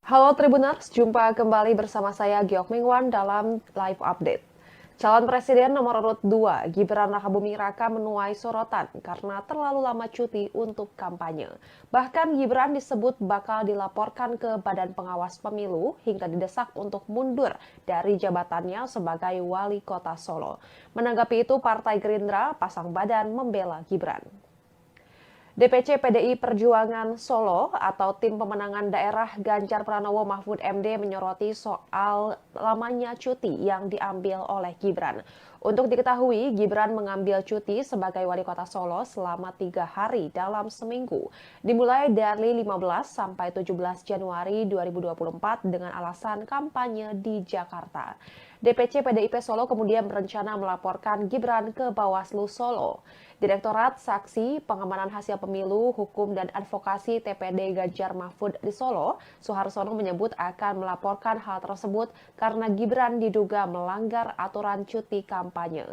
Halo Tribuners, jumpa kembali bersama saya Giok Mingwan dalam Live Update. Calon Presiden nomor urut 2, Gibran Rakabuming Raka menuai sorotan karena terlalu lama cuti untuk kampanye. Bahkan Gibran disebut bakal dilaporkan ke Badan Pengawas Pemilu hingga didesak untuk mundur dari jabatannya sebagai Wali Kota Solo. Menanggapi itu, Partai Gerindra pasang badan membela Gibran. DPC PDI Perjuangan Solo atau Tim Pemenangan Daerah Ganjar Pranowo Mahfud MD menyoroti soal lamanya cuti yang diambil oleh Gibran. Untuk diketahui, Gibran mengambil cuti sebagai Wali Kota Solo selama 3 hari dalam seminggu, dimulai dari 15 sampai 17 Januari 2024 dengan alasan kampanye di Jakarta. DPC PDIP Solo kemudian berencana melaporkan Gibran ke Bawaslu Solo. Direktorat Saksi Pengamanan Hasil Pemilu, Hukum dan Advokasi TPD Ganjar Mahfud di Solo, Suharsono menyebut akan melaporkan hal tersebut karena Gibran diduga melanggar aturan cuti kampanye.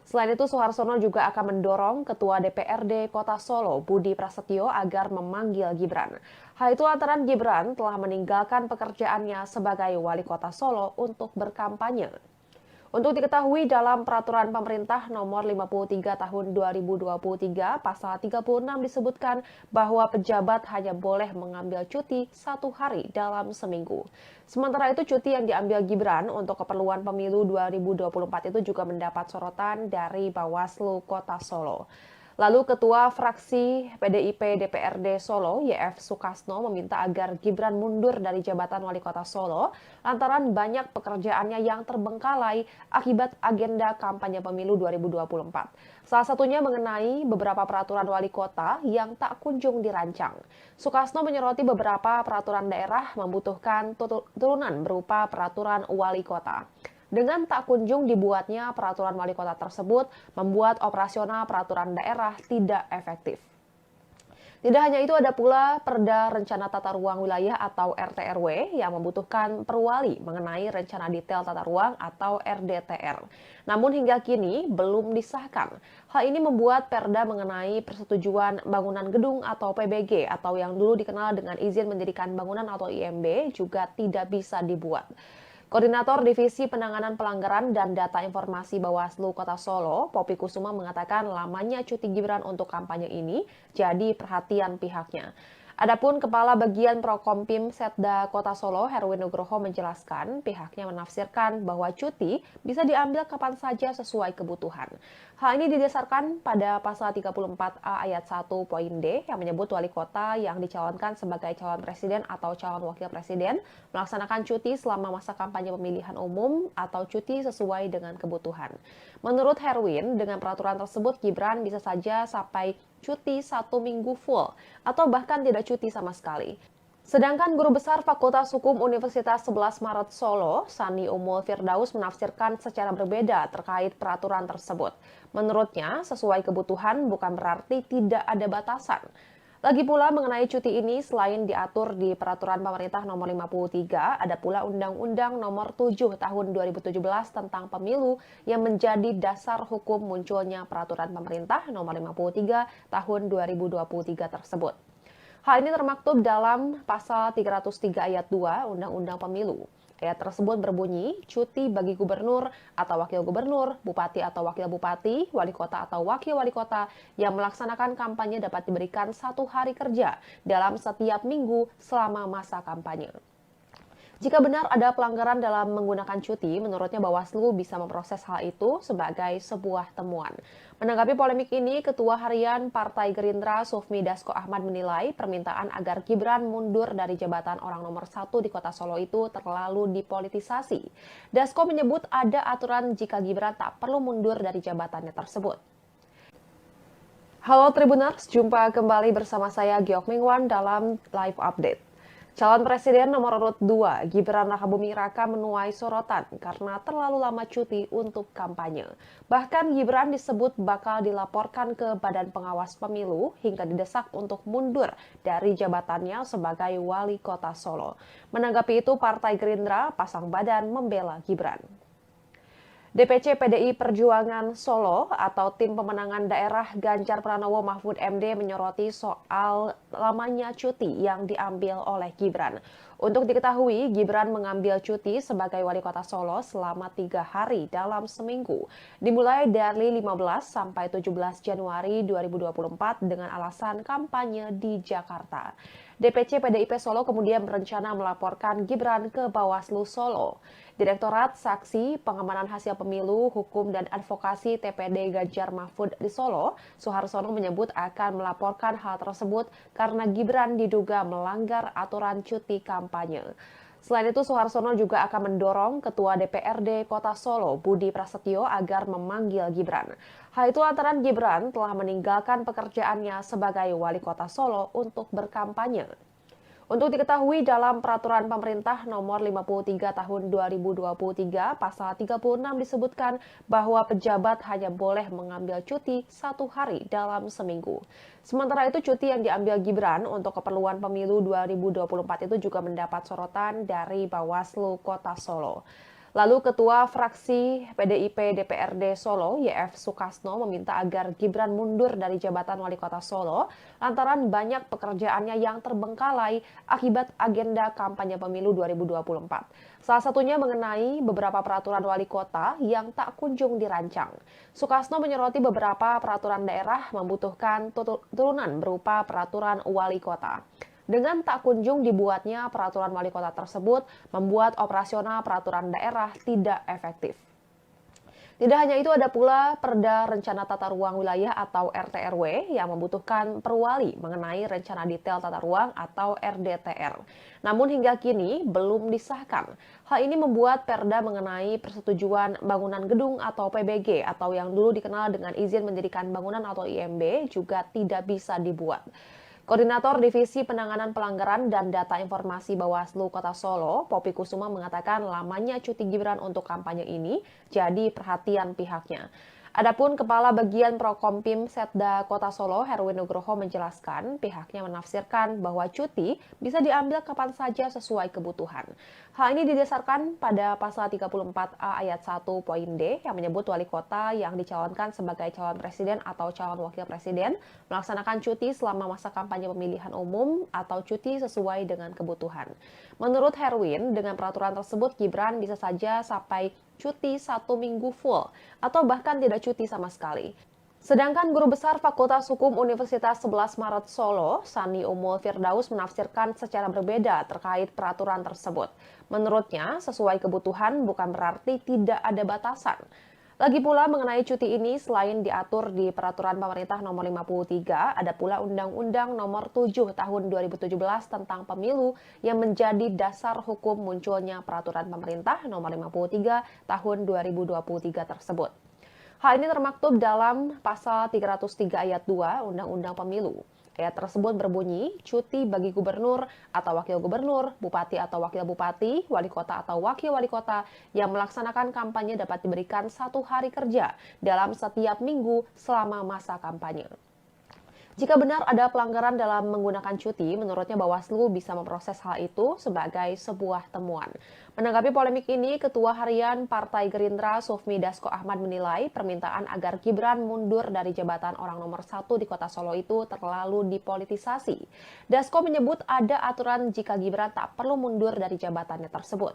Selain itu, Suharsono juga akan mendorong Ketua DPRD Kota Solo, Budi Prasetyo, agar memanggil Gibran. Hal itu lantaran Gibran telah meninggalkan pekerjaannya sebagai Wali Kota Solo untuk berkampanye. Untuk diketahui dalam Peraturan Pemerintah Nomor 53 Tahun 2023 Pasal 36 disebutkan bahwa pejabat hanya boleh mengambil cuti 1 hari dalam seminggu. Sementara itu cuti yang diambil Gibran untuk keperluan pemilu 2024 itu juga mendapat sorotan dari Bawaslu Kota Solo. Lalu Ketua Fraksi PDIP DPRD Solo, YF Sukasno, meminta agar Gibran mundur dari jabatan Wali Kota Solo lantaran banyak pekerjaannya yang terbengkalai akibat agenda kampanye pemilu 2024. Salah satunya mengenai beberapa peraturan wali kota yang tak kunjung dirancang. Sukasno menyoroti beberapa peraturan daerah membutuhkan turunan berupa peraturan wali kota. Dengan tak kunjung dibuatnya peraturan wali kota tersebut, membuat operasional peraturan daerah tidak efektif. Tidak hanya itu, ada pula Perda Rencana Tata Ruang Wilayah atau RTRW yang membutuhkan perwali mengenai rencana detail tata ruang atau RDTR. Namun hingga kini belum disahkan. Hal ini membuat Perda mengenai persetujuan bangunan gedung atau PBG atau yang dulu dikenal dengan izin mendirikan bangunan atau IMB juga tidak bisa dibuat. Koordinator Divisi Penanganan Pelanggaran dan Data Informasi Bawaslu Kota Solo, Poppy Kusuma, mengatakan lamanya cuti Gibran untuk kampanye ini jadi perhatian pihaknya. Adapun Kepala Bagian Prokompim Setda Kota Solo, Herwin Nugroho, menjelaskan pihaknya menafsirkan bahwa cuti bisa diambil kapan saja sesuai kebutuhan. Hal ini didasarkan pada pasal 34A ayat 1 poin D yang menyebut wali kota yang dicalonkan sebagai calon presiden atau calon wakil presiden melaksanakan cuti selama masa kampanye pemilihan umum atau cuti sesuai dengan kebutuhan. Menurut Herwin, dengan peraturan tersebut Gibran bisa saja sampai cuti 1 minggu full atau bahkan tidak cuti sama sekali. Sedangkan Guru Besar Fakultas Hukum Universitas 11 Maret Solo, Sani Umul Firdaus, menafsirkan secara berbeda terkait peraturan tersebut. Menurutnya, sesuai kebutuhan bukan berarti tidak ada batasan. Lagi pula mengenai cuti ini, selain diatur di Peraturan Pemerintah Nomor 53, ada pula Undang-Undang Nomor 7 Tahun 2017 tentang Pemilu yang menjadi dasar hukum munculnya Peraturan Pemerintah Nomor 53 Tahun 2023 tersebut. Hal ini termaktub dalam Pasal 303 Ayat 2 Undang-Undang Pemilu. Ayat tersebut berbunyi, cuti bagi gubernur atau wakil gubernur, bupati atau wakil bupati, wali kota atau wakil wali kota yang melaksanakan kampanye dapat diberikan 1 hari kerja dalam setiap minggu selama masa kampanye. Jika benar ada pelanggaran dalam menggunakan cuti, menurutnya Bawaslu bisa memproses hal itu sebagai sebuah temuan. Menanggapi polemik ini, Ketua Harian Partai Gerindra Sufmi Dasko Ahmad menilai permintaan agar Gibran mundur dari jabatan orang nomor 1 di Kota Solo itu terlalu dipolitisasi. Dasko menyebut ada aturan jika Gibran tak perlu mundur dari jabatannya tersebut. Halo Tribuners, jumpa kembali bersama saya Giok Mingwan dalam Live Update. Calon Presiden nomor urut 2, Gibran Rakabuming Raka menuai sorotan karena terlalu lama cuti untuk kampanye. Bahkan Gibran disebut bakal dilaporkan ke Badan Pengawas Pemilu hingga didesak untuk mundur dari jabatannya sebagai Wali Kota Solo. Menanggapi itu, Partai Gerindra pasang badan membela Gibran. DPC PDI Perjuangan Solo atau Tim Pemenangan Daerah Ganjar Pranowo Mahfud MD menyoroti soal lamanya cuti yang diambil oleh Gibran. Untuk diketahui, Gibran mengambil cuti sebagai wali kota Solo selama 3 hari dalam seminggu, dimulai dari 15 sampai 17 Januari 2024 dengan alasan kampanye di Jakarta. DPC PDIP Solo kemudian berencana melaporkan Gibran ke Bawaslu Solo. Direktorat Saksi Pengamanan Hasil Pemilu, Hukum dan Advokasi TPD Ganjar Mahfud di Solo, Suharsono menyebut akan melaporkan hal tersebut karena Gibran diduga melanggar aturan cuti kampanye. Selain itu, Suharsono juga akan mendorong Ketua DPRD Kota Solo, Budi Prasetyo, agar memanggil Gibran. Hal itu lantaran Gibran telah meninggalkan pekerjaannya sebagai wali kota Solo untuk berkampanye. Untuk diketahui, dalam Peraturan Pemerintah Nomor 53 Tahun 2023, Pasal 36 disebutkan bahwa pejabat hanya boleh mengambil cuti 1 hari dalam seminggu. Sementara itu, cuti yang diambil Gibran untuk keperluan pemilu 2024 itu juga mendapat sorotan dari Bawaslu Kota Solo. Lalu Ketua Fraksi PDIP DPRD Solo, YF Sukasno, meminta agar Gibran mundur dari jabatan wali kota Solo lantaran banyak pekerjaannya yang terbengkalai akibat agenda kampanye pemilu 2024. Salah satunya mengenai beberapa peraturan wali kota yang tak kunjung dirancang. Sukasno menyoroti beberapa peraturan daerah membutuhkan turunan berupa peraturan wali kota. Dengan tak kunjung dibuatnya peraturan wali kota tersebut, membuat operasional peraturan daerah tidak efektif. Tidak hanya itu, ada pula Perda Rencana Tata Ruang Wilayah atau RTRW yang membutuhkan perwali mengenai Rencana Detail Tata Ruang atau RDTR. Namun hingga kini belum disahkan. Hal ini membuat Perda mengenai persetujuan bangunan gedung atau PBG atau yang dulu dikenal dengan izin mendirikan bangunan atau IMB juga tidak bisa dibuat. Koordinator Divisi Penanganan Pelanggaran dan Data Informasi Bawaslu Kota Solo, Poppy Kusuma, mengatakan lamanya cuti Gibran untuk kampanye ini jadi perhatian pihaknya. Adapun Kepala Bagian Prokompim Setda Kota Solo, Herwin Nugroho, menjelaskan pihaknya menafsirkan bahwa cuti bisa diambil kapan saja sesuai kebutuhan. Hal ini didasarkan pada pasal 34A ayat 1 poin D yang menyebut wali kota yang dicalonkan sebagai calon presiden atau calon wakil presiden melaksanakan cuti selama masa kampanye pemilihan umum atau cuti sesuai dengan kebutuhan. Menurut Herwin, dengan peraturan tersebut Gibran bisa saja sampai cuti 1 minggu full atau bahkan tidak cuti sama sekali. Sedangkan Guru Besar Fakultas Hukum Universitas 11 Maret Solo, Sani Umul Firdaus, menafsirkan secara berbeda terkait peraturan tersebut. Menurutnya, sesuai kebutuhan bukan berarti tidak ada batasan. Lagi pula mengenai cuti ini, selain diatur di Peraturan Pemerintah Nomor 53, ada pula Undang-Undang Nomor 7 Tahun 2017 tentang Pemilu yang menjadi dasar hukum munculnya Peraturan Pemerintah Nomor 53 Tahun 2023 tersebut. Hal ini termaktub dalam Pasal 303 Ayat 2 Undang-Undang Pemilu. Ayat tersebut berbunyi, cuti bagi gubernur atau wakil gubernur, bupati atau wakil bupati, wali kota atau wakil wali kota yang melaksanakan kampanye dapat diberikan 1 hari kerja dalam setiap minggu selama masa kampanye. Jika benar ada pelanggaran dalam menggunakan cuti, menurutnya Bawaslu bisa memproses hal itu sebagai sebuah temuan. Menanggapi polemik ini, Ketua Harian Partai Gerindra Sufmi Dasko Ahmad menilai permintaan agar Gibran mundur dari jabatan orang nomor 1 di Kota Solo itu terlalu dipolitisasi. Dasko menyebut ada aturan jika Gibran tak perlu mundur dari jabatannya tersebut.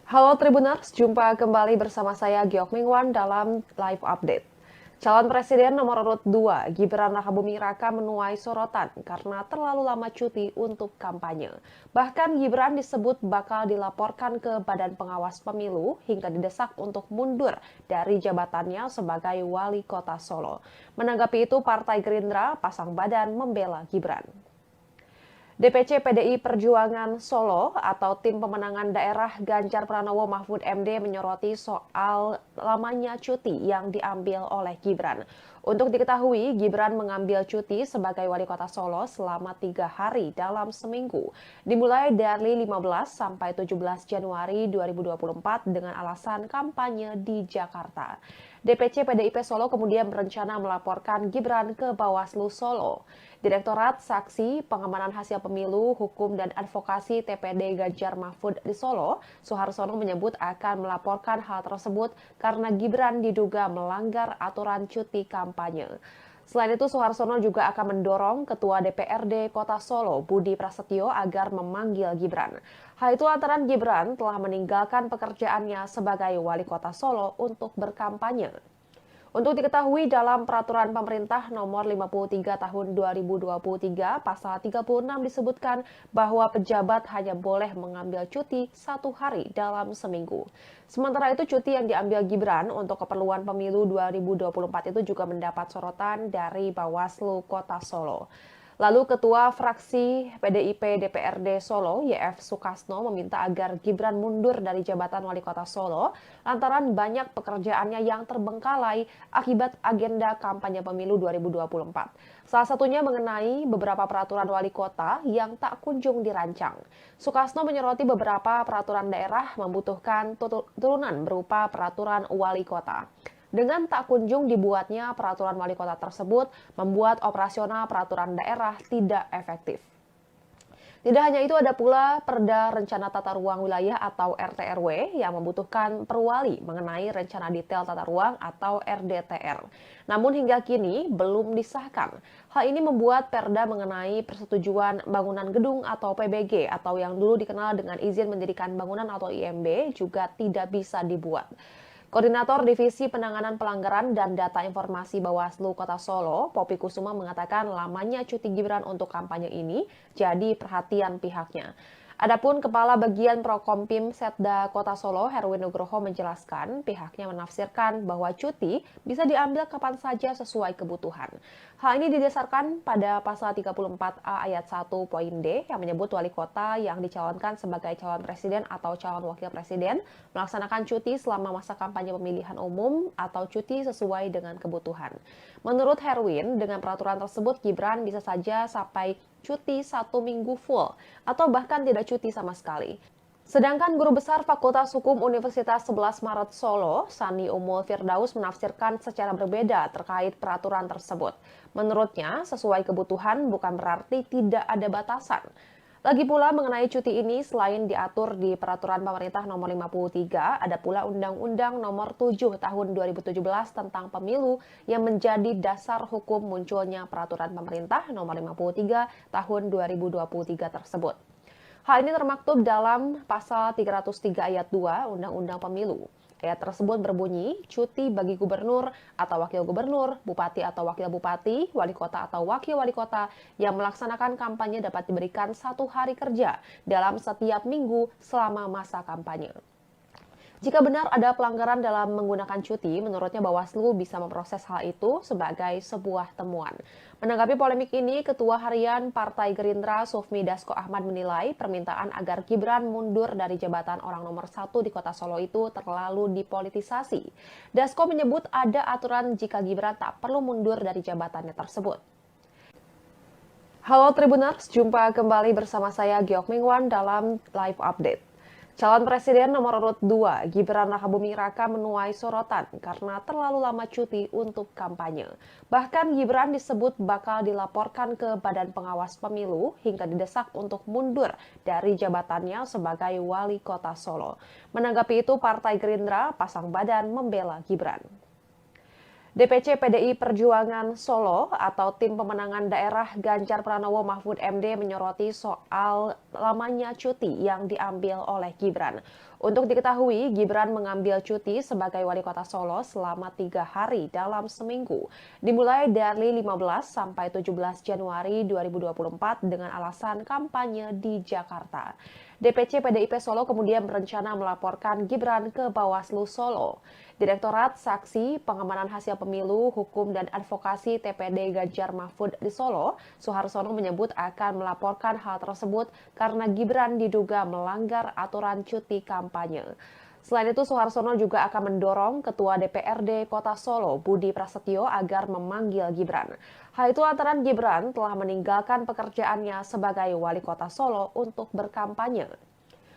Halo Tribuners, jumpa kembali bersama saya Giok Mingwan dalam Live Update. Calon Presiden nomor urut 2, Gibran Rakabuming Raka, menuai sorotan karena terlalu lama cuti untuk kampanye. Bahkan Gibran disebut bakal dilaporkan ke Badan Pengawas Pemilu hingga didesak untuk mundur dari jabatannya sebagai wali kota Solo. Menanggapi itu, Partai Gerindra pasang badan membela Gibran. DPC PDI Perjuangan Solo atau Tim Pemenangan Daerah Ganjar Pranowo Mahfud MD menyoroti soal lamanya cuti yang diambil oleh Gibran. Untuk diketahui, Gibran mengambil cuti sebagai wali kota Solo selama 3 hari dalam seminggu, dimulai dari 15 sampai 17 Januari 2024 dengan alasan kampanye di Jakarta. DPC PDIP Solo kemudian berencana melaporkan Gibran ke Bawaslu Solo. Direktorat Saksi Pengamanan Hasil Pemilu, Hukum dan Advokasi TPD Ganjar Mahfud di Solo, Suharsono menyebut akan melaporkan hal tersebut karena Gibran diduga melanggar aturan cuti kampanye. Selain itu, Suharsono juga akan mendorong Ketua DPRD Kota Solo, Budi Prasetyo, agar memanggil Gibran. Hal itu lantaran Gibran telah meninggalkan pekerjaannya sebagai wali kota Solo untuk berkampanye. Untuk diketahui dalam Peraturan Pemerintah Nomor 53 Tahun 2023 Pasal 36 disebutkan bahwa pejabat hanya boleh mengambil cuti 1 hari dalam seminggu. Sementara itu cuti yang diambil Gibran untuk keperluan pemilu 2024 itu juga mendapat sorotan dari Bawaslu Kota Solo. Lalu Ketua Fraksi PDIP DPRD Solo, YF Sukasno, meminta agar Gibran mundur dari jabatan wali kota Solo lantaran banyak pekerjaannya yang terbengkalai akibat agenda kampanye pemilu 2024. Salah satunya mengenai beberapa peraturan wali kota yang tak kunjung dirancang. Sukasno menyoroti beberapa peraturan daerah membutuhkan turunan berupa peraturan wali kota. Dengan tak kunjung dibuatnya peraturan wali kota tersebut membuat operasional peraturan daerah tidak efektif. Tidak hanya itu, ada pula Perda Rencana Tata Ruang Wilayah atau RTRW yang membutuhkan perwali mengenai rencana detail tata ruang atau RDTR. Namun hingga kini belum disahkan. Hal ini membuat Perda mengenai persetujuan bangunan gedung atau PBG atau yang dulu dikenal dengan izin mendirikan bangunan atau IMB juga tidak bisa dibuat. Koordinator Divisi Penanganan Pelanggaran dan Data Informasi Bawaslu Kota Solo, Poppy Kusuma, mengatakan lamanya cuti Gibran untuk kampanye ini jadi perhatian pihaknya. Adapun Kepala Bagian Prokompim Setda Kota Solo, Herwin Nugroho, menjelaskan pihaknya menafsirkan bahwa cuti bisa diambil kapan saja sesuai kebutuhan. Hal ini didasarkan pada pasal 34A ayat 1 poin D yang menyebut wali kota yang dicalonkan sebagai calon presiden atau calon wakil presiden melaksanakan cuti selama masa kampanye pemilihan umum atau cuti sesuai dengan kebutuhan. Menurut Herwin, dengan peraturan tersebut Gibran bisa saja sampai cuti 1 minggu full atau bahkan tidak cuti sama sekali. Sedangkan Guru Besar Fakultas Hukum Universitas 11 Maret Solo, Sani Umul Firdaus, menafsirkan secara berbeda terkait peraturan tersebut. Menurutnya, sesuai kebutuhan bukan berarti tidak ada batasan. Lagi pula mengenai cuti ini selain diatur di Peraturan Pemerintah Nomor 53, ada pula Undang-Undang Nomor 7 Tahun 2017 tentang Pemilu yang menjadi dasar hukum munculnya Peraturan Pemerintah Nomor 53 Tahun 2023 tersebut. Hal ini termaktub dalam Pasal 303 Ayat 2 Undang-Undang Pemilu. Ayat tersebut berbunyi, cuti bagi gubernur atau wakil gubernur, bupati atau wakil bupati, wali kota atau wakil wali kota yang melaksanakan kampanye dapat diberikan 1 hari kerja dalam setiap minggu selama masa kampanye. Jika benar ada pelanggaran dalam menggunakan cuti, menurutnya Bawaslu bisa memproses hal itu sebagai sebuah temuan. Menanggapi polemik ini, Ketua Harian Partai Gerindra Sufmi Dasko Ahmad menilai permintaan agar Gibran mundur dari jabatan orang nomor 1 di Kota Solo itu terlalu dipolitisasi. Dasko menyebut ada aturan jika Gibran tak perlu mundur dari jabatannya tersebut. Halo Tribuners, jumpa kembali bersama saya Giok Mingwan dalam Live Update. Calon Presiden nomor urut 2, Gibran Rakabuming Raka, menuai sorotan karena terlalu lama cuti untuk kampanye. Bahkan Gibran disebut bakal dilaporkan ke Badan Pengawas Pemilu hingga didesak untuk mundur dari jabatannya sebagai wali kota Solo. Menanggapi itu, Partai Gerindra pasang badan membela Gibran. DPC PDI Perjuangan Solo atau Tim Pemenangan Daerah Ganjar Pranowo Mahfud MD menyoroti soal lamanya cuti yang diambil oleh Gibran. Untuk diketahui, Gibran mengambil cuti sebagai wali kota Solo selama 3 hari dalam seminggu, dimulai dari 15 sampai 17 Januari 2024 dengan alasan kampanye di Jakarta. DPC PDIP Solo kemudian berencana melaporkan Gibran ke Bawaslu Solo. Direktorat Saksi Pengamanan Hasil Pemilu, Hukum dan Advokasi TPD Ganjar Mahfud di Solo, Suharsono menyebut akan melaporkan hal tersebut karena Gibran diduga melanggar aturan cuti kampanye. Selain itu, Suharsono juga akan mendorong Ketua DPRD Kota Solo, Budi Prasetyo, agar memanggil Gibran. Hal itu lantaran Gibran telah meninggalkan pekerjaannya sebagai wali kota Solo untuk berkampanye.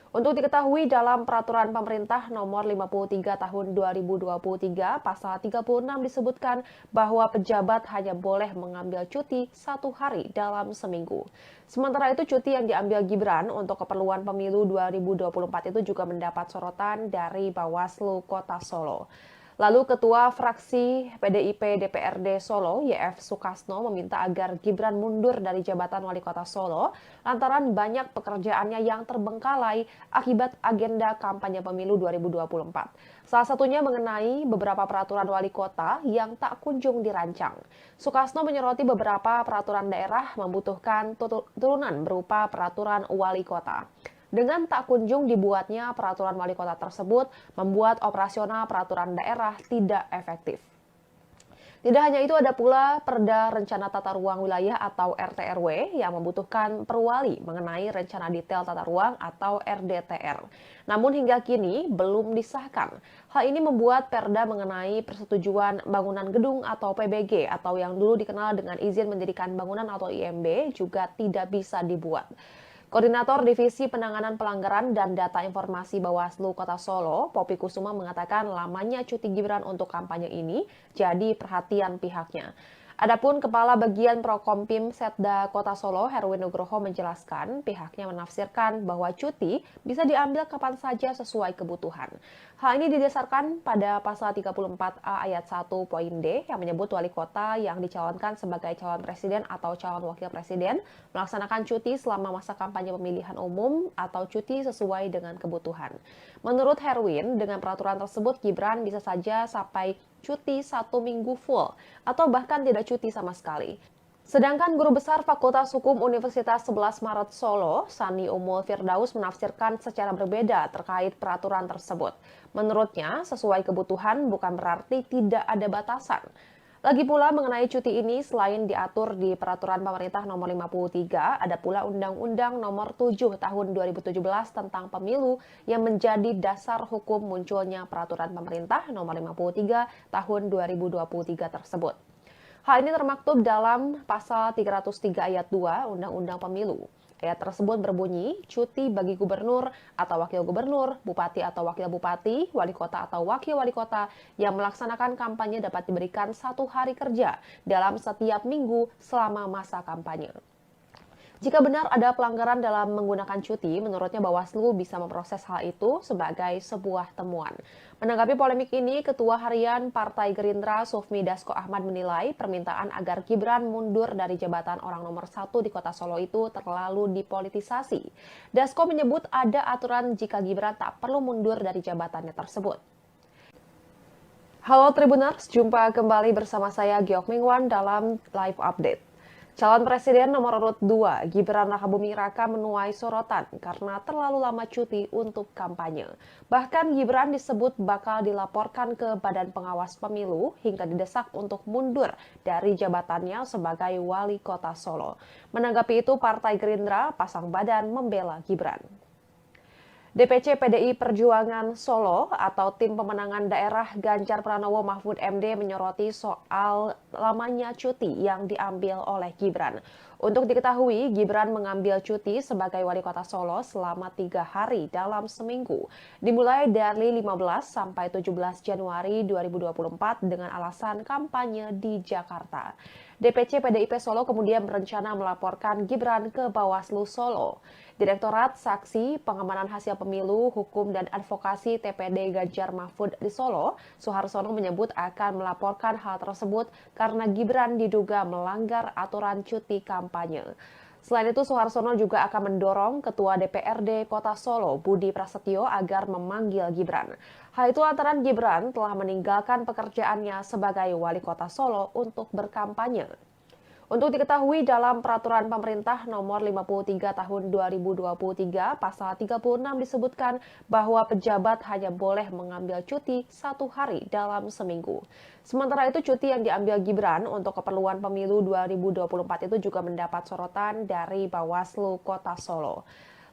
Untuk diketahui dalam Peraturan Pemerintah Nomor 53 Tahun 2023 Pasal 36 disebutkan bahwa pejabat hanya boleh mengambil cuti 1 hari dalam seminggu. Sementara itu cuti yang diambil Gibran untuk keperluan pemilu 2024 itu juga mendapat sorotan dari Bawaslu Kota Solo. Lalu Ketua Fraksi PDIP DPRD Solo, YF Sukasno, meminta agar Gibran mundur dari jabatan Wali Kota Solo lantaran banyak pekerjaannya yang terbengkalai akibat agenda kampanye pemilu 2024. Salah satunya mengenai beberapa peraturan wali kota yang tak kunjung dirancang. Sukasno menyoroti beberapa peraturan daerah membutuhkan turunan berupa peraturan wali kota. Dengan tak kunjung dibuatnya peraturan wali kota tersebut, membuat operasional peraturan daerah tidak efektif. Tidak hanya itu, ada pula Perda Rencana Tata Ruang Wilayah atau RTRW yang membutuhkan perwali mengenai rencana detail tata ruang atau RDTR. Namun hingga kini belum disahkan. Hal ini membuat Perda mengenai persetujuan bangunan gedung atau PBG atau yang dulu dikenal dengan izin mendirikan bangunan atau IMB juga tidak bisa dibuat. Koordinator Divisi Penanganan Pelanggaran dan Data Informasi Bawaslu Kota Solo, Poppy Kusuma, mengatakan lamanya cuti Gibran untuk kampanye ini jadi perhatian pihaknya. Adapun Kepala Bagian Prokompim Setda Kota Solo, Herwin Nugroho, menjelaskan pihaknya menafsirkan bahwa cuti bisa diambil kapan saja sesuai kebutuhan. Hal ini didasarkan pada pasal 34A ayat 1 poin D yang menyebut wali kota yang dicalonkan sebagai calon presiden atau calon wakil presiden melaksanakan cuti selama masa kampanye pemilihan umum atau cuti sesuai dengan kebutuhan. Menurut Herwin, dengan peraturan tersebut Gibran bisa saja sampai cuti 1 minggu full atau bahkan tidak cuti sama sekali. Sedangkan Guru Besar Fakultas Hukum Universitas 11 Maret Solo, Sani Umul Firdaus, menafsirkan secara berbeda terkait peraturan tersebut. Menurutnya, sesuai kebutuhan bukan berarti tidak ada batasan. Lagi pula mengenai cuti ini, selain diatur di Peraturan Pemerintah Nomor 53, ada pula Undang-Undang Nomor 7 Tahun 2017 tentang Pemilu yang menjadi dasar hukum munculnya Peraturan Pemerintah Nomor 53 Tahun 2023 tersebut. Hal ini termaktub dalam Pasal 303 Ayat 2 Undang-Undang Pemilu. Ayat tersebut berbunyi, cuti bagi gubernur atau wakil gubernur, bupati atau wakil bupati, wali kota atau wakil wali kota yang melaksanakan kampanye dapat diberikan 1 hari kerja dalam setiap minggu selama masa kampanye. Jika benar ada pelanggaran dalam menggunakan cuti, menurutnya Bawaslu bisa memproses hal itu sebagai sebuah temuan. Menanggapi polemik ini, Ketua Harian Partai Gerindra Sufmi Dasko Ahmad menilai permintaan agar Gibran mundur dari jabatan orang nomor 1 di Kota Solo itu terlalu dipolitisasi. Dasko menyebut ada aturan jika Gibran tak perlu mundur dari jabatannya tersebut. Halo Tribuners, jumpa kembali bersama saya Giok Mingwan dalam Live Update. Calon Presiden nomor urut 2, Gibran Rakabuming Raka, menuai sorotan karena terlalu lama cuti untuk kampanye. Bahkan Gibran disebut bakal dilaporkan ke Badan Pengawas Pemilu hingga didesak untuk mundur dari jabatannya sebagai Wali Kota Solo. Menanggapi itu, Partai Gerindra pasang badan membela Gibran. DPC PDI Perjuangan Solo atau Tim Pemenangan Daerah Ganjar Pranowo Mahfud MD menyoroti soal lamanya cuti yang diambil oleh Gibran. Untuk diketahui, Gibran mengambil cuti sebagai Wali Kota Solo selama 3 hari dalam seminggu, dimulai dari 15 sampai 17 Januari 2024 dengan alasan kampanye di Jakarta. DPC PDIP Solo kemudian berencana melaporkan Gibran ke Bawaslu Solo. Direktorat Saksi Pengamanan Hasil Pemilu, Hukum dan Advokasi TPD Ganjar Mahfud di Solo, Suharsono menyebut akan melaporkan hal tersebut karena Gibran diduga melanggar aturan cuti kampanye. Selain itu, Suharsono juga akan mendorong Ketua DPRD Kota Solo, Budi Prasetyo, agar memanggil Gibran. Hal itu lantaran Gibran telah meninggalkan pekerjaannya sebagai Wali Kota Solo untuk berkampanye. Untuk diketahui dalam Peraturan Pemerintah Nomor 53 Tahun 2023 Pasal 36 disebutkan bahwa pejabat hanya boleh mengambil cuti 1 hari dalam seminggu. Sementara itu cuti yang diambil Gibran untuk keperluan pemilu 2024 itu juga mendapat sorotan dari Bawaslu Kota Solo.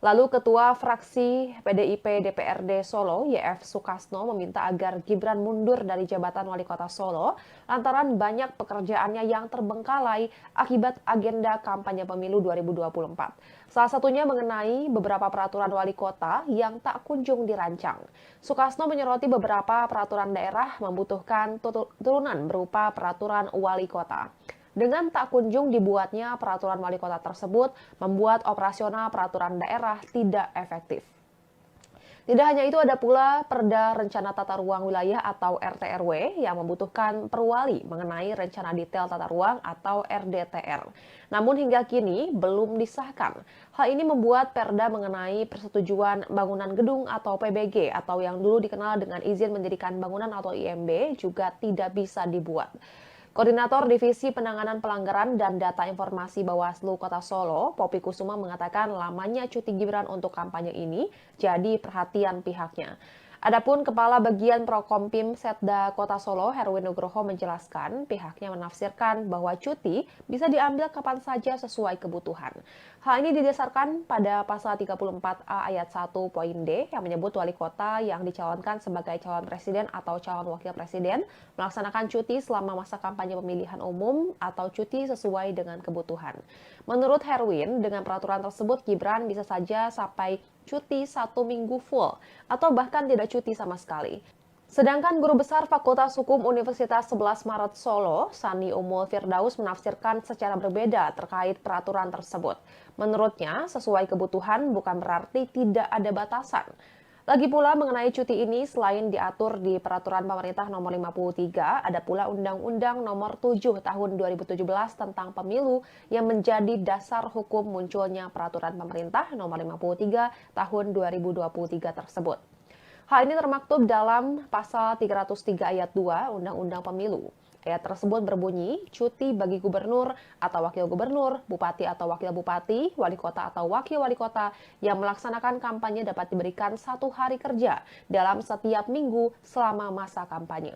Lalu Ketua Fraksi PDIP DPRD Solo, YF Sukasno, meminta agar Gibran mundur dari jabatan Wali Kota Solo lantaran banyak pekerjaannya yang terbengkalai akibat agenda kampanye pemilu 2024. Salah satunya mengenai beberapa peraturan wali kota yang tak kunjung dirancang. Sukasno menyoroti beberapa peraturan daerah membutuhkan turunan berupa peraturan wali kota. Dengan tak kunjung dibuatnya peraturan wali kota tersebut, membuat operasional peraturan daerah tidak efektif. Tidak hanya itu, ada pula Perda Rencana Tata Ruang Wilayah atau RTRW yang membutuhkan perwali mengenai rencana detail tata ruang atau RDTR. Namun hingga kini belum disahkan. Hal ini membuat Perda mengenai persetujuan bangunan gedung atau PBG atau yang dulu dikenal dengan izin mendirikan bangunan atau IMB juga tidak bisa dibuat. Koordinator Divisi Penanganan Pelanggaran dan Data Informasi Bawaslu Kota Solo, Poppy Kusuma, mengatakan lamanya cuti Gibran untuk kampanye ini jadi perhatian pihaknya. Adapun Kepala Bagian Prokompim Setda Kota Solo, Herwin Nugroho, menjelaskan pihaknya menafsirkan bahwa cuti bisa diambil kapan saja sesuai kebutuhan. Hal ini didasarkan pada pasal 34A ayat 1 poin D yang menyebut wali kota yang dicalonkan sebagai calon presiden atau calon wakil presiden melaksanakan cuti selama masa kampanye pemilihan umum atau cuti sesuai dengan kebutuhan. Menurut Herwin, dengan peraturan tersebut Gibran bisa saja sampai cuti 1 minggu full atau bahkan tidak cuti sama sekali. Sedangkan Guru Besar Fakultas Hukum Universitas 11 Maret Solo, Sani Umul Firdaus, menafsirkan secara berbeda terkait peraturan tersebut. Menurutnya, sesuai kebutuhan bukan berarti tidak ada batasan. Lagi pula mengenai cuti ini, selain diatur di Peraturan Pemerintah Nomor 53, ada pula Undang-Undang Nomor 7 Tahun 2017 tentang Pemilu yang menjadi dasar hukum munculnya Peraturan Pemerintah Nomor 53 Tahun 2023 tersebut. Hal ini termaktub dalam Pasal 303 Ayat 2 Undang-Undang Pemilu. Ayat tersebut berbunyi, cuti bagi gubernur atau wakil gubernur, bupati atau wakil bupati, wali kota atau wakil wali kota yang melaksanakan kampanye dapat diberikan 1 hari kerja dalam setiap minggu selama masa kampanye.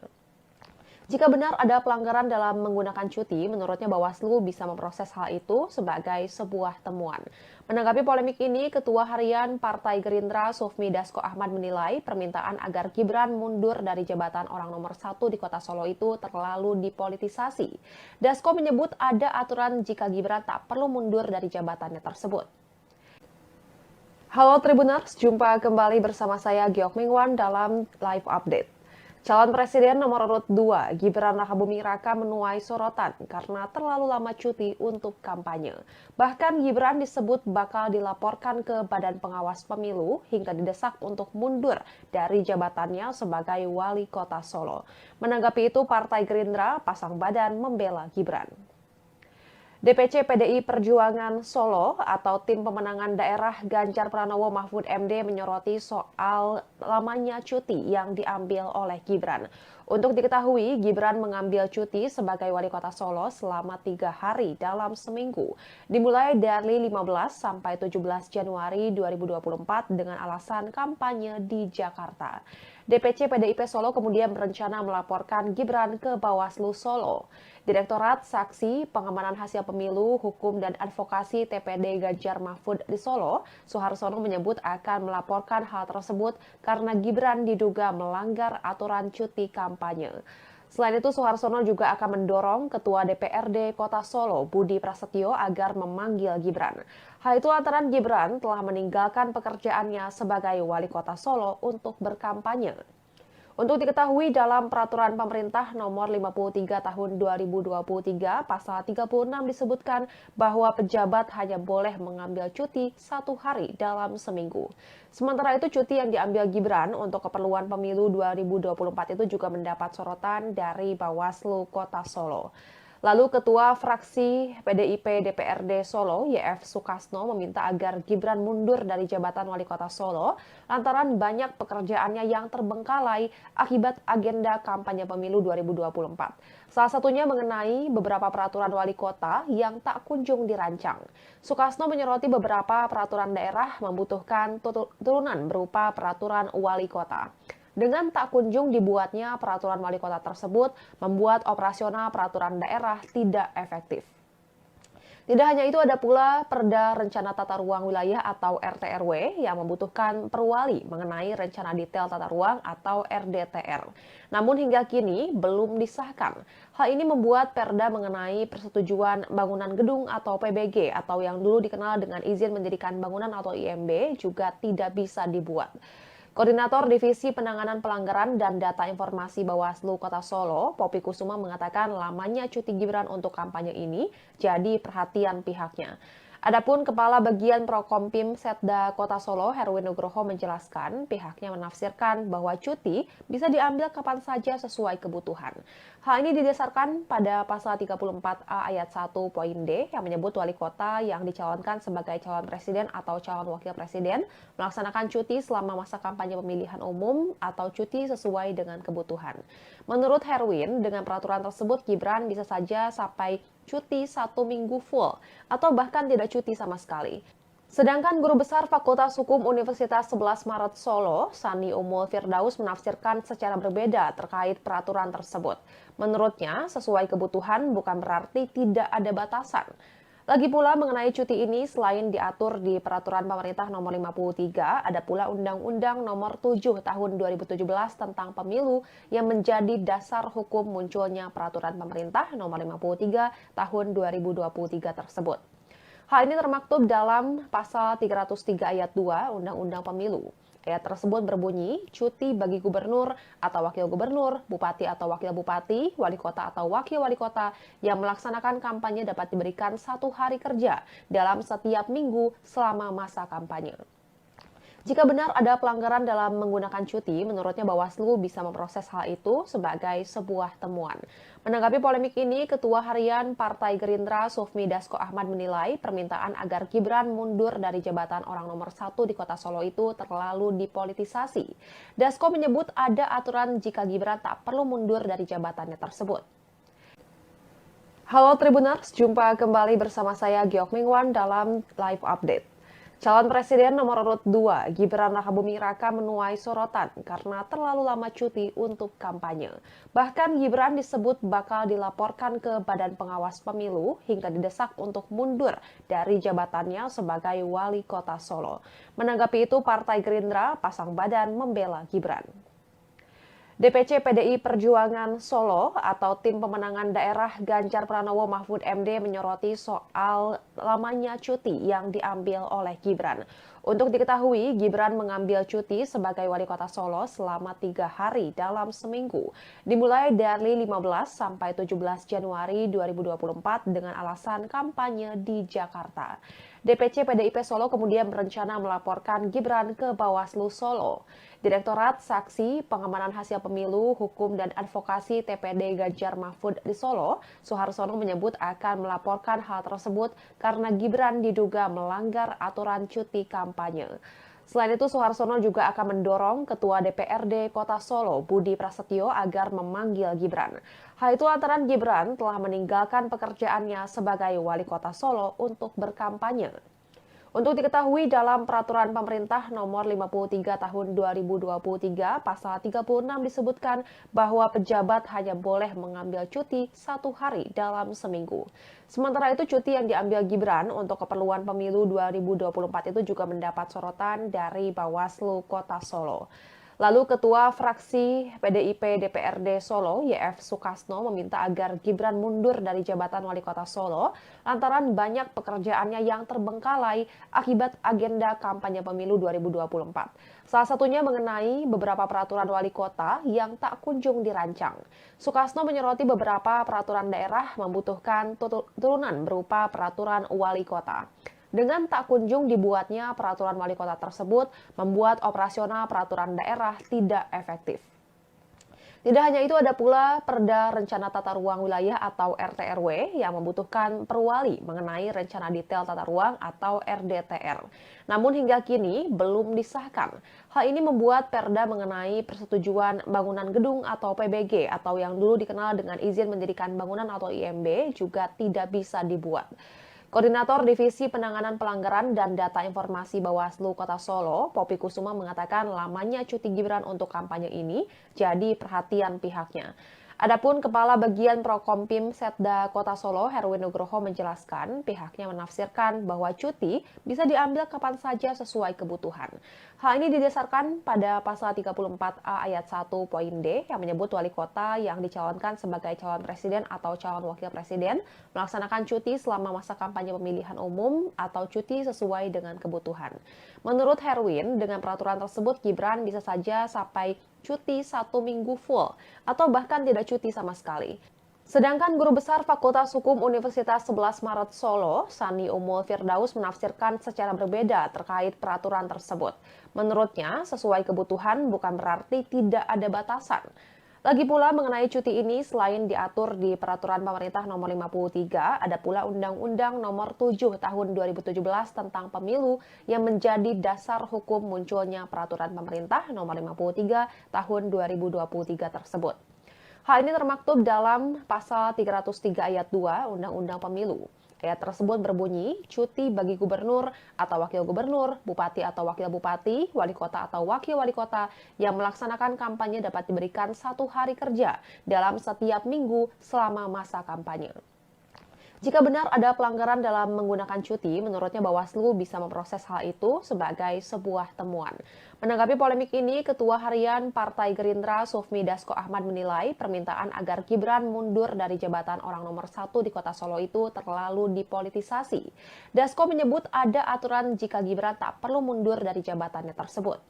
Jika benar ada pelanggaran dalam menggunakan cuti, menurutnya Bawaslu bisa memproses hal itu sebagai sebuah temuan. Menanggapi polemik ini, Ketua Harian Partai Gerindra Sufmi Dasko Ahmad menilai permintaan agar Gibran mundur dari jabatan orang nomor 1 di Kota Solo itu terlalu dipolitisasi. Dasko menyebut ada aturan jika Gibran tak perlu mundur dari jabatannya tersebut. Halo Tribuners, jumpa kembali bersama saya Giok Mingwan dalam Live Update. Calon Presiden nomor urut 2, Gibran Rakabuming Raka, menuai sorotan karena terlalu lama cuti untuk kampanye. Bahkan Gibran disebut bakal dilaporkan ke Badan Pengawas Pemilu hingga didesak untuk mundur dari jabatannya sebagai Wali Kota Solo. Menanggapi itu, Partai Gerindra pasang badan membela Gibran. DPC PDI Perjuangan Solo atau Tim Pemenangan Daerah Ganjar Pranowo Mahfud MD menyoroti soal lamanya cuti yang diambil oleh Gibran. Untuk diketahui, Gibran mengambil cuti sebagai Wali Kota Solo selama 3 hari dalam seminggu, dimulai dari 15 sampai 17 Januari 2024 dengan alasan kampanye di Jakarta. DPC PDIP Solo kemudian berencana melaporkan Gibran ke Bawaslu Solo. Direktorat Saksi Pengamanan Hasil Pemilu, Hukum dan Advokasi TPD Ganjar Mahfud di Solo, Suharsono menyebut akan melaporkan hal tersebut karena Gibran diduga melanggar aturan cuti kampanye. Selain itu, Suharsono juga akan mendorong Ketua DPRD Kota Solo, Budi Prasetyo, agar memanggil Gibran. Hal itu lantaran Gibran telah meninggalkan pekerjaannya sebagai Wali Kota Solo untuk berkampanye. Untuk diketahui, dalam Peraturan Pemerintah Nomor 53 Tahun 2023, Pasal 36 disebutkan bahwa pejabat hanya boleh mengambil cuti 1 hari dalam seminggu. Sementara itu, cuti yang diambil Gibran untuk keperluan pemilu 2024 itu juga mendapat sorotan dari Bawaslu Kota Solo. Lalu Ketua Fraksi PDIP DPRD Solo, YF Sukasno, meminta agar Gibran mundur dari jabatan Wali Kota Solo lantaran banyak pekerjaannya yang terbengkalai akibat agenda kampanye pemilu 2024. Salah satunya mengenai beberapa peraturan wali kota yang tak kunjung dirancang. Sukasno menyoroti beberapa peraturan daerah membutuhkan turunan berupa peraturan wali kota. Dengan tak kunjung dibuatnya peraturan wali kota tersebut, membuat operasional peraturan daerah tidak efektif. Tidak hanya itu, ada pula Perda Rencana Tata Ruang Wilayah atau RT/RW yang membutuhkan perwali mengenai rencana detail tata ruang atau RDTR. Namun hingga kini belum disahkan. Hal ini membuat Perda mengenai persetujuan bangunan gedung atau PBG atau yang dulu dikenal dengan izin mendirikan bangunan atau IMB juga tidak bisa dibuat. Koordinator Divisi Penanganan Pelanggaran dan Data Informasi Bawaslu Kota Solo, Poppy Kusuma mengatakan lamanya cuti Gibran untuk kampanye ini jadi perhatian pihaknya. Adapun Kepala Bagian Prokompim Setda Kota Solo, Herwin Nugroho menjelaskan pihaknya menafsirkan bahwa cuti bisa diambil kapan saja sesuai kebutuhan. Hal ini didasarkan pada pasal 34A ayat 1 poin D yang menyebut wali kota yang dicalonkan sebagai calon presiden atau calon wakil presiden melaksanakan cuti selama masa kampanye pemilihan umum atau cuti sesuai dengan kebutuhan. Menurut Herwin, dengan peraturan tersebut Gibran bisa saja sampai cuti 1 minggu full atau bahkan tidak cuti sama sekali. Sedangkan Guru Besar Fakultas Hukum Universitas 11 Maret Solo, Sani Umul Firdaus menafsirkan secara berbeda terkait peraturan tersebut. Menurutnya, sesuai kebutuhan bukan berarti tidak ada batasan. Lagi pula mengenai cuti ini selain diatur di Peraturan Pemerintah Nomor 53, ada pula Undang-Undang Nomor 7 Tahun 2017 tentang Pemilu yang menjadi dasar hukum munculnya Peraturan Pemerintah Nomor 53 Tahun 2023 tersebut. Hal ini termaktub dalam Pasal 303 Ayat 2 Undang-Undang Pemilu. Ayat tersebut berbunyi, cuti bagi gubernur atau wakil gubernur, bupati atau wakil bupati, wali kota atau wakil wali kota yang melaksanakan kampanye dapat diberikan 1 hari kerja dalam setiap minggu selama masa kampanye. Jika benar ada pelanggaran dalam menggunakan cuti, menurutnya Bawaslu bisa memproses hal itu sebagai sebuah temuan. Menanggapi polemik ini, Ketua Harian Partai Gerindra Sufmi Dasko Ahmad menilai permintaan agar Gibran mundur dari jabatan orang nomor 1 di Kota Solo itu terlalu dipolitisasi. Dasko menyebut ada aturan jika Gibran tak perlu mundur dari jabatannya tersebut. Halo Tribuners, jumpa kembali bersama saya Giok Mingwan dalam Live Update. Calon Presiden nomor urut 2, Gibran Rakabuming Raka menuai sorotan karena terlalu lama cuti untuk kampanye. Bahkan Gibran disebut bakal dilaporkan ke Badan Pengawas Pemilu hingga didesak untuk mundur dari jabatannya sebagai wali kota Solo. Menanggapi itu, Partai Gerindra pasang badan membela Gibran. DPC PDI Perjuangan Solo atau Tim Pemenangan Daerah Ganjar Pranowo Mahfud MD menyoroti soal lamanya cuti yang diambil oleh Gibran. Untuk diketahui, Gibran mengambil cuti sebagai wali kota Solo selama 3 hari dalam seminggu, dimulai dari 15 sampai 17 Januari 2024 dengan alasan kampanye di Jakarta. DPC PDIP Solo kemudian berencana melaporkan Gibran ke Bawaslu Solo. Direktorat Saksi Pengamanan Hasil Pemilu, Hukum dan Advokasi TPD Ganjar Mahfud di Solo, Suharsono menyebut akan melaporkan hal tersebut karena Gibran diduga melanggar aturan cuti kampanye. Selain itu, Suharsono juga akan mendorong Ketua DPRD Kota Solo, Budi Prasetyo, agar memanggil Gibran. Hal itu lantaran Gibran telah meninggalkan pekerjaannya sebagai wali kota Solo untuk berkampanye. Untuk diketahui dalam Peraturan Pemerintah Nomor 53 Tahun 2023 Pasal 36 disebutkan bahwa pejabat hanya boleh mengambil cuti 1 hari dalam seminggu. Sementara itu cuti yang diambil Gibran untuk keperluan pemilu 2024 itu juga mendapat sorotan dari Bawaslu Kota Solo. Lalu Ketua Fraksi PDIP DPRD Solo, YF Sukasno, meminta agar Gibran mundur dari jabatan wali kota Solo lantaran banyak pekerjaannya yang terbengkalai akibat agenda kampanye pemilu 2024. Salah satunya mengenai beberapa peraturan wali kota yang tak kunjung dirancang. Sukasno menyoroti beberapa peraturan daerah membutuhkan turunan berupa peraturan wali kota. Dengan tak kunjung dibuatnya peraturan wali kota tersebut, membuat operasional peraturan daerah tidak efektif. Tidak hanya itu, ada pula Perda Rencana Tata Ruang Wilayah atau RT/RW yang membutuhkan perwali mengenai rencana detail tata ruang atau RDTR. Namun hingga kini belum disahkan. Hal ini membuat Perda mengenai persetujuan bangunan gedung atau PBG atau yang dulu dikenal dengan izin mendirikan bangunan atau IMB juga tidak bisa dibuat. Koordinator Divisi Penanganan Pelanggaran dan Data Informasi Bawaslu Kota Solo, Poppy Kusuma mengatakan lamanya cuti Gibran untuk kampanye ini jadi perhatian pihaknya. Adapun Kepala Bagian Prokompim Setda Kota Solo, Herwin Nugroho menjelaskan pihaknya menafsirkan bahwa cuti bisa diambil kapan saja sesuai kebutuhan. Hal ini didasarkan pada pasal 34A ayat 1 poin D yang menyebut wali kota yang dicalonkan sebagai calon presiden atau calon wakil presiden melaksanakan cuti selama masa kampanye pemilihan umum atau cuti sesuai dengan kebutuhan. Menurut Herwin, dengan peraturan tersebut Gibran bisa saja sampai cuti 1 minggu full atau bahkan tidak cuti sama sekali. Sedangkan Guru Besar Fakultas Hukum Universitas 11 Maret Solo, Sani Umul Firdaus menafsirkan secara berbeda terkait peraturan tersebut. Menurutnya, sesuai kebutuhan bukan berarti tidak ada batasan. Lagi pula mengenai cuti ini selain diatur di Peraturan Pemerintah Nomor 53, ada pula Undang-Undang Nomor 7 Tahun 2017 tentang Pemilu yang menjadi dasar hukum munculnya Peraturan Pemerintah Nomor 53 Tahun 2023 tersebut. Hal ini termaktub dalam Pasal 303 Ayat 2 Undang-Undang Pemilu. Ayat tersebut berbunyi, cuti bagi gubernur atau wakil gubernur, bupati atau wakil bupati, wali kota atau wakil wali kota yang melaksanakan kampanye dapat diberikan 1 hari kerja dalam setiap minggu selama masa kampanye. Jika benar ada pelanggaran dalam menggunakan cuti, menurutnya Bawaslu bisa memproses hal itu sebagai sebuah temuan. Menanggapi polemik ini, Ketua Harian Partai Gerindra Sufmi Dasko Ahmad menilai permintaan agar Gibran mundur dari jabatan orang nomor 1 di Kota Solo itu terlalu dipolitisasi. Dasko menyebut ada aturan jika Gibran tak perlu mundur dari jabatannya tersebut.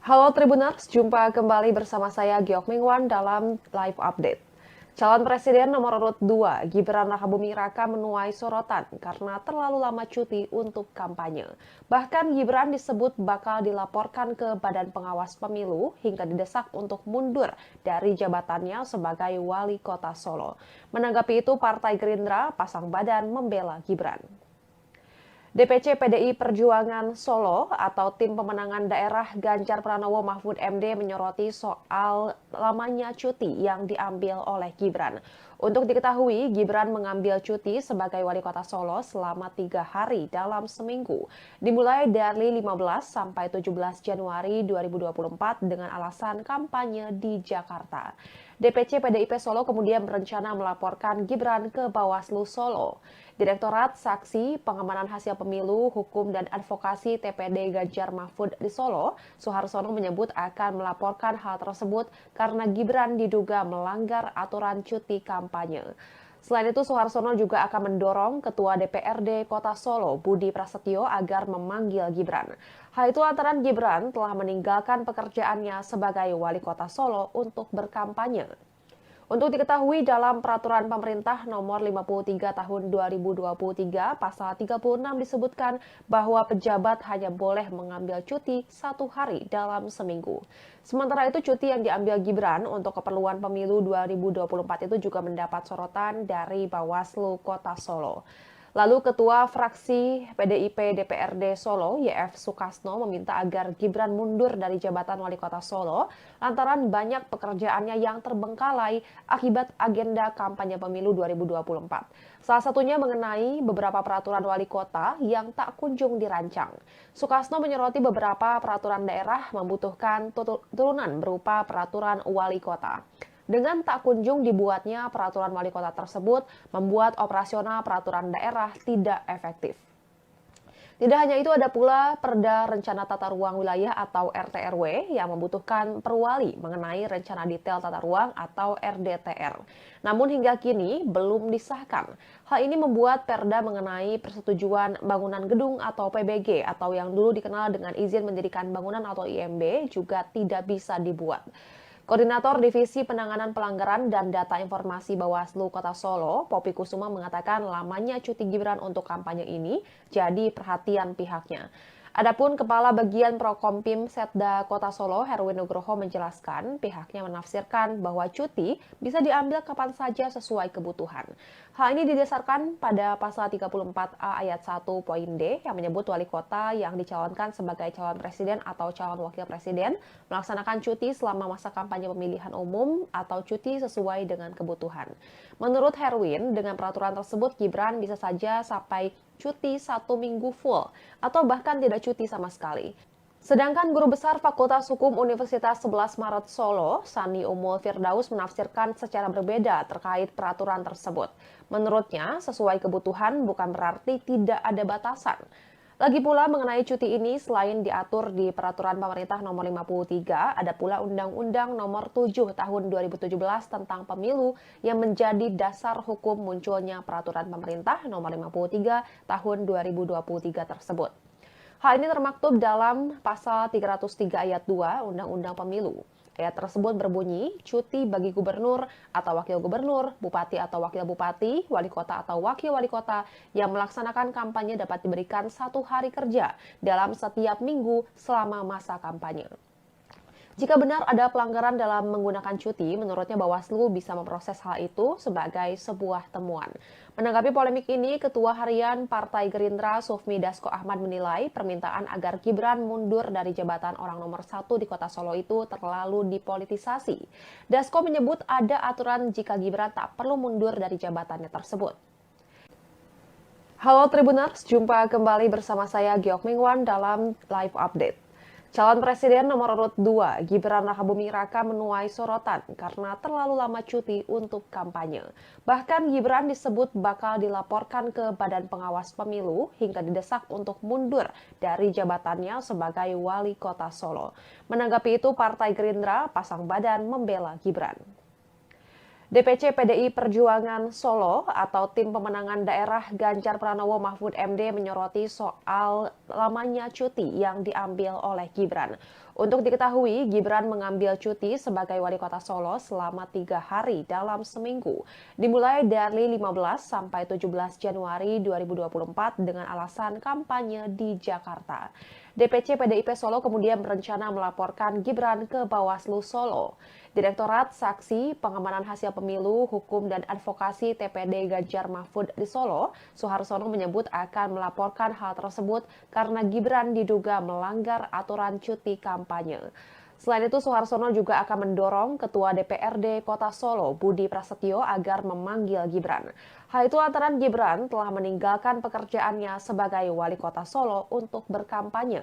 Halo Tribuners, jumpa kembali bersama saya Giok Mingwan dalam Live Update. Calon Presiden nomor urut 2, Gibran Rakabuming Raka menuai sorotan karena terlalu lama cuti untuk kampanye. Bahkan Gibran disebut bakal dilaporkan ke Badan Pengawas Pemilu hingga didesak untuk mundur dari jabatannya sebagai wali kota Solo. Menanggapi itu, Partai Gerindra pasang badan membela Gibran. DPC PDI Perjuangan Solo atau Tim Pemenangan Daerah Ganjar Pranowo Mahfud MD menyoroti soal lamanya cuti yang diambil oleh Gibran. Untuk diketahui, Gibran mengambil cuti sebagai wali kota Solo selama 3 hari dalam seminggu, dimulai dari 15 sampai 17 Januari 2024 dengan alasan kampanye di Jakarta. DPC PDIP Solo kemudian berencana melaporkan Gibran ke Bawaslu Solo. Direktorat Saksi Pengamanan Hasil Pemilu, Hukum dan Advokasi TPD Ganjar Mahfud di Solo, Suharsono menyebut akan melaporkan hal tersebut karena Gibran diduga melanggar aturan cuti kampanye. Selain itu, Suharsono juga akan mendorong Ketua DPRD Kota Solo, Budi Prasetyo, agar memanggil Gibran. Hal itu lantaran Gibran telah meninggalkan pekerjaannya sebagai wali kota Solo untuk berkampanye. Untuk diketahui dalam Peraturan Pemerintah Nomor 53 Tahun 2023 Pasal 36 disebutkan bahwa pejabat hanya boleh mengambil cuti 1 hari dalam seminggu. Sementara itu cuti yang diambil Gibran untuk keperluan pemilu 2024 itu juga mendapat sorotan dari Bawaslu Kota Solo. Lalu Ketua Fraksi PDIP DPRD Solo, YF Sukasno, meminta agar Gibran mundur dari jabatan wali kota Solo lantaran banyak pekerjaannya yang terbengkalai akibat agenda kampanye pemilu 2024. Salah satunya mengenai beberapa peraturan wali kota yang tak kunjung dirancang. Sukasno menyoroti beberapa peraturan daerah membutuhkan turunan berupa peraturan wali kota. Dengan tak kunjung dibuatnya peraturan wali kota tersebut membuat operasional peraturan daerah tidak efektif. Tidak hanya itu, ada pula Perda Rencana Tata Ruang Wilayah atau RTRW yang membutuhkan perwali mengenai rencana detail tata ruang atau RDTR. Namun hingga kini belum disahkan. Hal ini membuat Perda mengenai persetujuan bangunan gedung atau PBG atau yang dulu dikenal dengan izin mendirikan bangunan atau IMB juga tidak bisa dibuat. Koordinator Divisi Penanganan Pelanggaran dan Data Informasi Bawaslu Kota Solo, Poppy Kusuma mengatakan lamanya cuti Gibran untuk kampanye ini jadi perhatian pihaknya. Adapun Kepala Bagian Prokompim Setda Kota Solo, Herwin Nugroho menjelaskan pihaknya menafsirkan bahwa cuti bisa diambil kapan saja sesuai kebutuhan. Hal ini didasarkan pada Pasal 34A Ayat 1 poin D yang menyebut wali kota yang dicalonkan sebagai calon presiden atau calon wakil presiden melaksanakan cuti selama masa kampanye pemilihan umum atau cuti sesuai dengan kebutuhan. Menurut Herwin, dengan peraturan tersebut Gibran bisa saja sampai cuti 1 minggu full atau bahkan tidak cuti sama sekali. Sedangkan Guru Besar Fakultas Hukum Universitas 11 Maret Solo, Sani Umul Firdaus menafsirkan secara berbeda terkait peraturan tersebut. Menurutnya, sesuai kebutuhan bukan berarti tidak ada batasan. Lagi pula mengenai cuti ini selain diatur di Peraturan Pemerintah Nomor 53, ada pula Undang-Undang Nomor 7 Tahun 2017 tentang Pemilu yang menjadi dasar hukum munculnya Peraturan Pemerintah Nomor 53 Tahun 2023 tersebut. Hal ini termaktub dalam pasal 303 ayat 2 Undang-Undang Pemilu. Ayat tersebut berbunyi, cuti bagi gubernur atau wakil gubernur, bupati atau wakil bupati, wali kota atau wakil wali kota yang melaksanakan kampanye dapat diberikan 1 hari kerja dalam setiap minggu selama masa kampanye. Jika benar ada pelanggaran dalam menggunakan cuti, menurutnya Bawaslu bisa memproses hal itu sebagai sebuah temuan. Menanggapi polemik ini, Ketua Harian Partai Gerindra Sufmi Dasko Ahmad menilai permintaan agar Gibran mundur dari jabatan orang nomor 1 di Kota Solo itu terlalu dipolitisasi. Dasko menyebut ada aturan jika Gibran tak perlu mundur dari jabatannya tersebut. Halo Tribuners, jumpa kembali bersama saya Giok Mingwan dalam Live Update. Calon Presiden nomor urut 2, Gibran Rakabuming Raka menuai sorotan karena terlalu lama cuti untuk kampanye. Bahkan Gibran disebut bakal dilaporkan ke Badan Pengawas Pemilu hingga didesak untuk mundur dari jabatannya sebagai wali kota Solo. Menanggapi itu, Partai Gerindra pasang badan membela Gibran. DPC PDI Perjuangan Solo atau Tim Pemenangan Daerah Ganjar Pranowo Mahfud MD menyoroti soal lamanya cuti yang diambil oleh Gibran. Untuk diketahui, Gibran mengambil cuti sebagai wali kota Solo selama 3 hari dalam seminggu, dimulai dari 15 sampai 17 Januari 2024 dengan alasan kampanye di Jakarta. DPC PDIP Solo kemudian berencana melaporkan Gibran ke Bawaslu Solo. Direktorat Saksi Pengamanan Hasil Pemilu, Hukum dan Advokasi TPD Ganjar Mahfud di Solo, Suharsono menyebut akan melaporkan hal tersebut karena Gibran diduga melanggar aturan cuti kampanye. Selain itu, Suharsono juga akan mendorong Ketua DPRD Kota Solo, Budi Prasetyo, agar memanggil Gibran. Hal itu lantaran Gibran telah meninggalkan pekerjaannya sebagai wali kota Solo untuk berkampanye.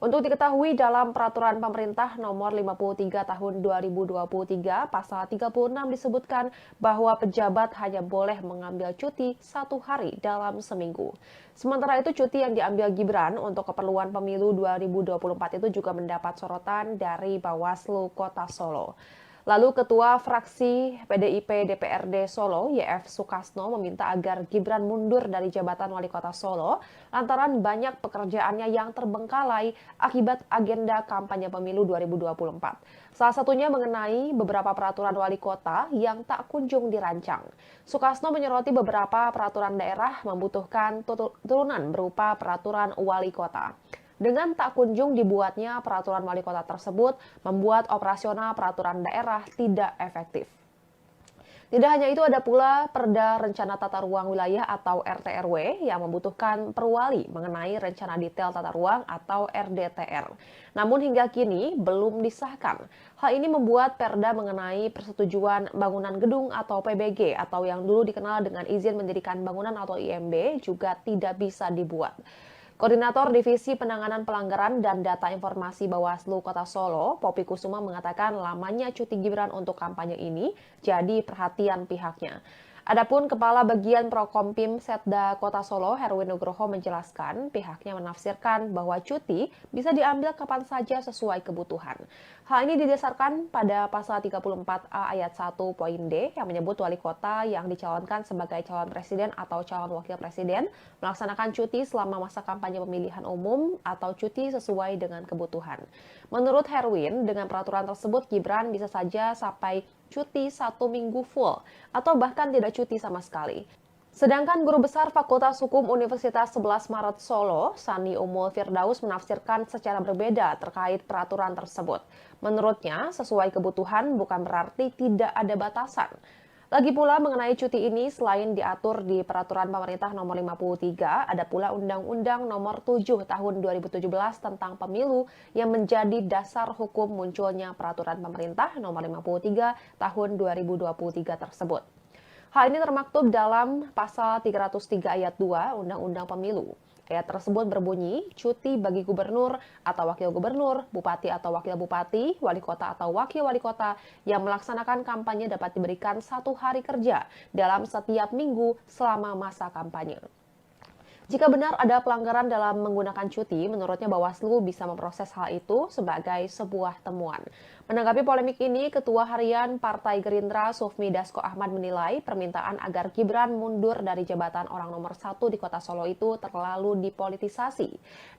Untuk diketahui dalam Peraturan Pemerintah Nomor 53 Tahun 2023 Pasal 36 disebutkan bahwa pejabat hanya boleh mengambil cuti 1 hari dalam seminggu. Sementara itu cuti yang diambil Gibran untuk keperluan pemilu 2024 itu juga mendapat sorotan dari Bawaslu Kota Solo. Lalu Ketua Fraksi PDIP DPRD Solo, YF Sukasno, meminta agar Gibran mundur dari jabatan wali kota Solo lantaran banyak pekerjaannya yang terbengkalai akibat agenda kampanye pemilu 2024. Salah satunya mengenai beberapa peraturan wali kota yang tak kunjung dirancang. Sukasno menyoroti beberapa peraturan daerah membutuhkan turunan berupa peraturan wali kota. Dengan tak kunjung dibuatnya peraturan wali kota tersebut membuat operasional peraturan daerah tidak efektif. Tidak hanya itu, ada pula Perda Rencana Tata Ruang Wilayah atau RTRW yang membutuhkan perwali mengenai rencana detail tata ruang atau RDTR. Namun hingga kini belum disahkan. Hal ini membuat Perda mengenai persetujuan bangunan gedung atau PBG atau yang dulu dikenal dengan izin mendirikan bangunan atau IMB juga tidak bisa dibuat. Koordinator Divisi Penanganan Pelanggaran dan Data Informasi Bawaslu Kota Solo, Poppy Kusuma mengatakan lamanya cuti Gibran untuk kampanye ini jadi perhatian pihaknya. Adapun Kepala Bagian Prokompim Setda Kota Solo, Herwin Nugroho menjelaskan pihaknya menafsirkan bahwa cuti bisa diambil kapan saja sesuai kebutuhan. Hal ini didasarkan pada pasal 34A ayat 1 poin D yang menyebut wali kota yang dicalonkan sebagai calon presiden atau calon wakil presiden melaksanakan cuti selama masa kampanye pemilihan umum atau cuti sesuai dengan kebutuhan. Menurut Herwin, dengan peraturan tersebut Gibran bisa saja sampai cuti 1 minggu full atau bahkan tidak cuti sama sekali. Sedangkan Guru Besar Fakultas Hukum Universitas 11 Maret Solo, Sani Umul Firdaus menafsirkan secara berbeda terkait peraturan tersebut. Menurutnya, sesuai kebutuhan bukan berarti tidak ada batasan. Lagi pula mengenai cuti ini selain diatur di Peraturan Pemerintah Nomor 53, ada pula Undang-Undang Nomor 7 Tahun 2017 tentang Pemilu yang menjadi dasar hukum munculnya Peraturan Pemerintah Nomor 53 Tahun 2023 tersebut. Hal ini termaktub dalam Pasal 303 ayat 2 Undang-Undang Pemilu. Ayat tersebut berbunyi, cuti bagi gubernur atau wakil gubernur, bupati atau wakil bupati, wali kota atau wakil wali kota yang melaksanakan kampanye dapat diberikan 1 hari kerja dalam setiap minggu selama masa kampanye. Jika benar ada pelanggaran dalam menggunakan cuti, menurutnya Bawaslu bisa memproses hal itu sebagai sebuah temuan. Menanggapi polemik ini, Ketua Harian Partai Gerindra Sufmi Dasko Ahmad menilai permintaan agar Gibran mundur dari jabatan orang nomor 1 di Kota Solo itu terlalu dipolitisasi.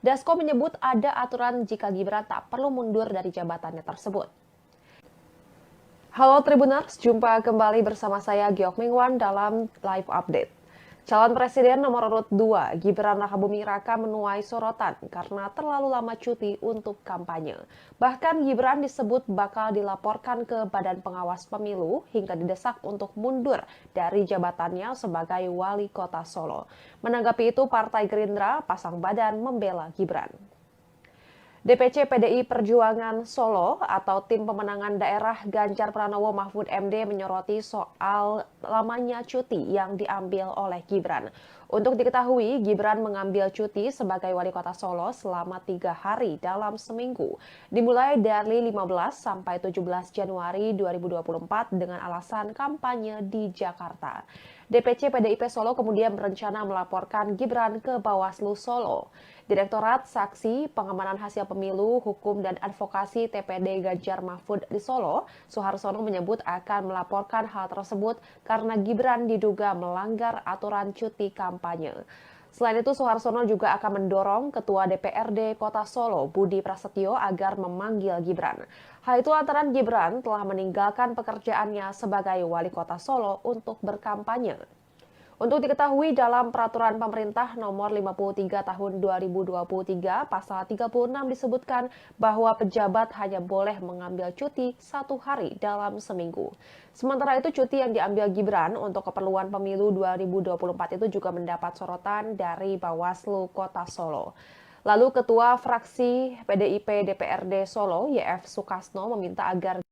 Dasko menyebut ada aturan jika Gibran tak perlu mundur dari jabatannya tersebut. Halo Tribuners, jumpa kembali bersama saya Giok Mingwan dalam Live Update. Calon Presiden nomor urut 2, Gibran Rakabuming Raka menuai sorotan karena terlalu lama cuti untuk kampanye. Bahkan Gibran disebut bakal dilaporkan ke Badan Pengawas Pemilu hingga didesak untuk mundur dari jabatannya sebagai wali kota Solo. Menanggapi itu, Partai Gerindra pasang badan membela Gibran. DPC PDI Perjuangan Solo atau Tim Pemenangan Daerah Ganjar Pranowo Mahfud MD menyoroti soal lamanya cuti yang diambil oleh Gibran. Untuk diketahui, Gibran mengambil cuti sebagai wali kota Solo selama 3 hari dalam seminggu, dimulai dari 15 sampai 17 Januari 2024 dengan alasan kampanye di Jakarta. DPC PDIP Solo kemudian berencana melaporkan Gibran ke Bawaslu Solo. Direktorat Saksi Pengamanan Hasil Pemilu, Hukum dan Advokasi TPD Ganjar Mahfud di Solo, Suharsono menyebut akan melaporkan hal tersebut karena Gibran diduga melanggar aturan cuti kampanye. Selain itu, Suharsono juga akan mendorong Ketua DPRD Kota Solo, Budi Prasetyo, agar memanggil Gibran. Hal itu lantaran Gibran telah meninggalkan pekerjaannya sebagai wali kota Solo untuk berkampanye. Untuk diketahui dalam Peraturan Pemerintah Nomor 53 Tahun 2023 Pasal 36 disebutkan bahwa pejabat hanya boleh mengambil cuti 1 hari dalam seminggu. Sementara itu cuti yang diambil Gibran untuk keperluan pemilu 2024 itu juga mendapat sorotan dari Bawaslu Kota Solo. Lalu Ketua Fraksi PDIP DPRD Solo YF Sukasno meminta agar